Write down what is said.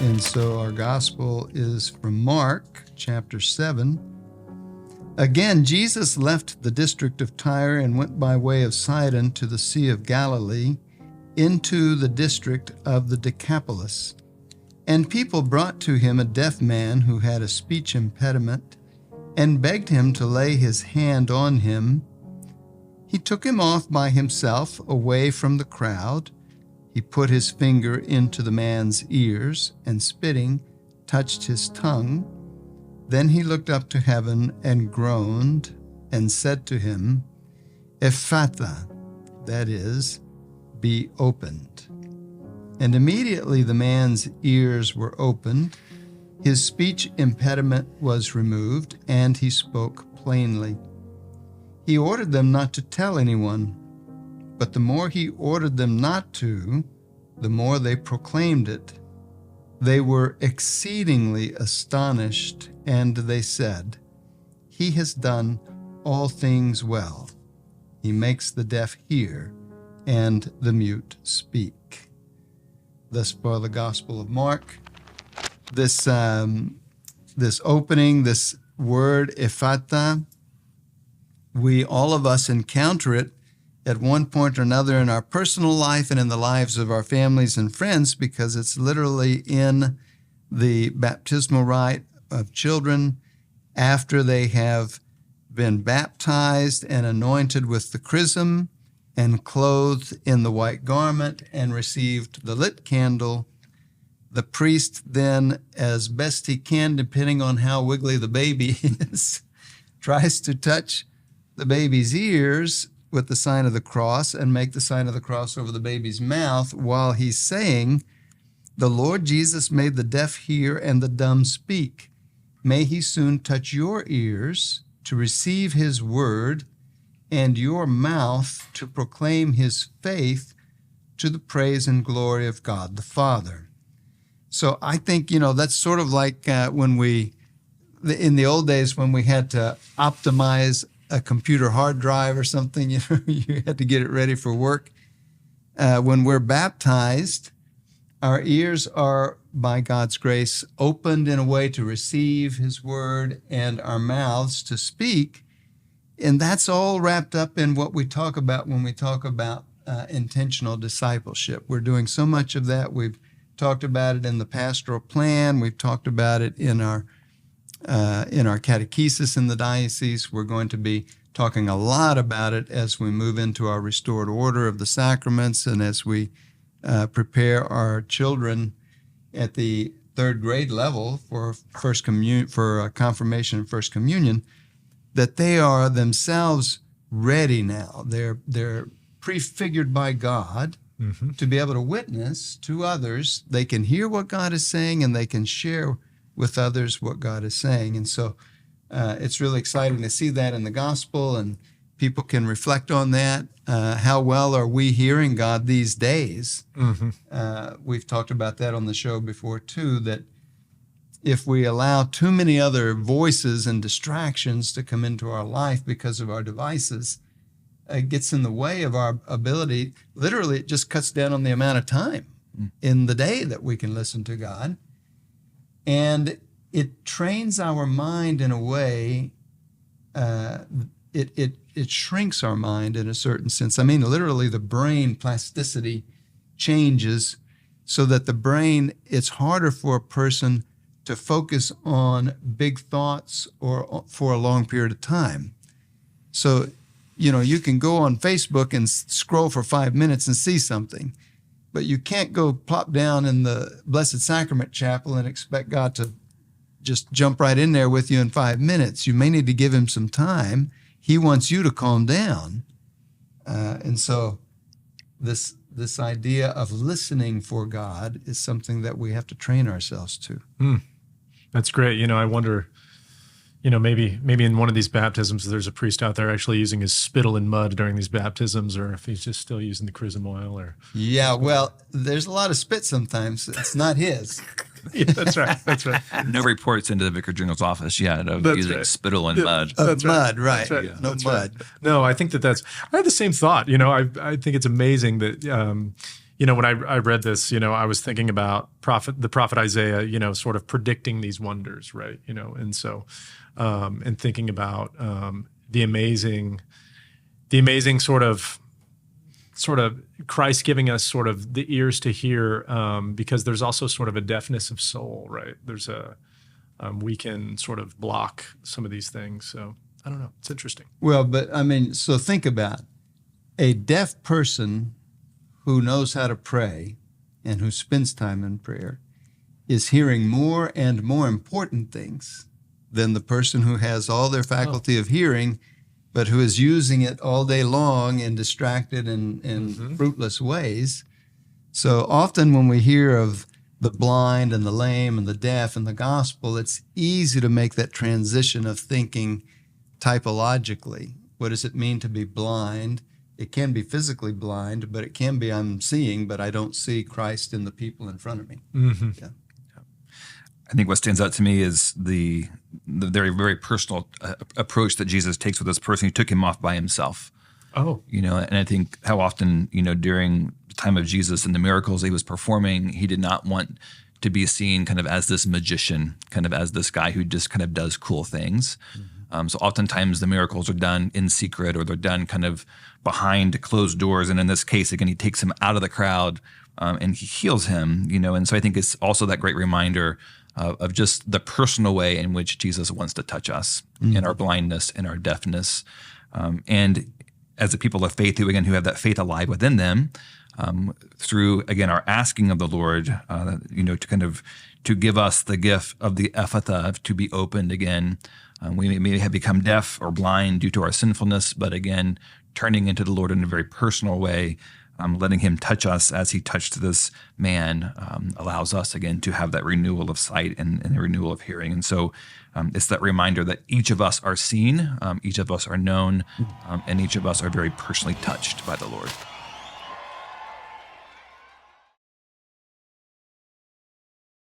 And so our gospel is from Mark chapter 7. Again, Jesus left the district of Tyre and went by way of Sidon to the Sea of Galilee, into the district of the Decapolis. And people brought to him a deaf man who had a speech impediment, and begged him to lay his hand on him. He took him off by himself, away from the crowd. He put his finger into the man's ears, and spitting, touched his tongue. Then he looked up to heaven and groaned, and said to him, Ephphatha, that is, be opened. And immediately the man's ears were opened, his speech impediment was removed, and he spoke plainly. He ordered them not to tell anyone, but the more he ordered them not to, the more they proclaimed it. They were exceedingly astonished, and they said, He has done all things well. He makes the deaf hear and the mute speak. Thus far the Gospel of Mark. This opening, this word, Ephphatha, all of us encounter it at one point or another in our personal life and in the lives of our families and friends, because it's literally in the baptismal rite of children after they have been baptized and anointed with the chrism and clothed in the white garment and received the lit candle. The priest then, as best he can, depending on how wiggly the baby is, tries to touch the baby's ears with the sign of the cross and make the sign of the cross over the baby's mouth while he's saying, The Lord Jesus made the deaf hear and the dumb speak. May he soon touch your ears to receive his word and your mouth to proclaim his faith to the praise and glory of God the Father. So I think, that's sort of like when in the old days when we had to optimize a computer hard drive or something, you had to get it ready for work. When we're baptized, our ears are, by God's grace, opened in a way to receive his word and our mouths to speak. And that's all wrapped up in what we talk about when we talk about intentional discipleship. We're doing so much of that. We've talked about it in the pastoral plan. We've talked about it in our catechesis in the diocese. We're going to be talking a lot about it as we move into our restored order of the sacraments and as we prepare our children at the third grade level for confirmation and first communion, that they are themselves ready now. They're prefigured by God to be able to witness to others. They can hear what God is saying and they can share with others what God is saying. And so it's really exciting to see that in the gospel, and people can reflect on that. How well are we hearing God these days? We've talked about that on the show before too, that if we allow too many other voices and distractions to come into our life because of our devices, it gets in the way of our ability. Literally, it just cuts down on the amount of time in the day that we can listen to God. And it trains our mind in a way, it shrinks our mind in a certain sense. I mean, literally the brain plasticity changes so that the brain, it's harder for a person to focus on big thoughts or for a long period of time. So, you can go on Facebook and scroll for 5 minutes and see something, but you can't go plop down in the Blessed Sacrament Chapel and expect God to just jump right in there with you in 5 minutes. You may need to give him some time. He wants you to calm down. And so this idea of listening for God is something that we have to train ourselves to. That's great. I wonder, maybe in one of these baptisms, there's a priest out there actually using his spittle and mud during these baptisms, or if he's just still using the chrism oil. Yeah, well, there's a lot of spit sometimes. It's not his. Yeah, that's right. That's right. No reports into the Vicar General's office yet of using spittle and mud. Of mud, right. Right. Yeah, no mud. Right. No, I think I had the same thought. I think it's amazing that, when I read this, I was thinking about the prophet Isaiah, sort of predicting these wonders, right? And so, and thinking about the amazing sort of Christ giving us sort of the ears to hear, because there's also sort of a deafness of soul, right? There's we can sort of block some of these things. So I don't know. It's interesting. Well, but so think about a deaf person who knows how to pray and who spends time in prayer is hearing more and more important things than the person who has all their faculty of hearing, but who is using it all day long in distracted and fruitless ways. So often when we hear of the blind and the lame and the deaf in the gospel, it's easy to make that transition of thinking typologically. What does it mean to be blind? It can be physically blind, but it can be I'm seeing, but I don't see Christ in the people in front of me. Yeah. I think what stands out to me is the very, very personal approach that Jesus takes with this person who took him off by himself. Oh. And I think how often, during the time of Jesus and the miracles he was performing, he did not want to be seen kind of as this magician, kind of as this guy who just kind of does cool things. So oftentimes the miracles are done in secret, or they're done kind of behind closed doors. And in this case, again, he takes him out of the crowd and he heals him, And so I think it's also that great reminder of just the personal way in which Jesus wants to touch us in our blindness, in our deafness. And as a people of faith who have that faith alive within them, through, again, our asking of the Lord, to give us the gift of the Ephatha, to be opened again. We may have become deaf or blind due to our sinfulness, but again, turning into the Lord in a very personal way, letting him touch us as he touched this man, allows us, again, to have that renewal of sight and the renewal of hearing. And so it's that reminder that each of us are seen, each of us are known, and each of us are very personally touched by the Lord.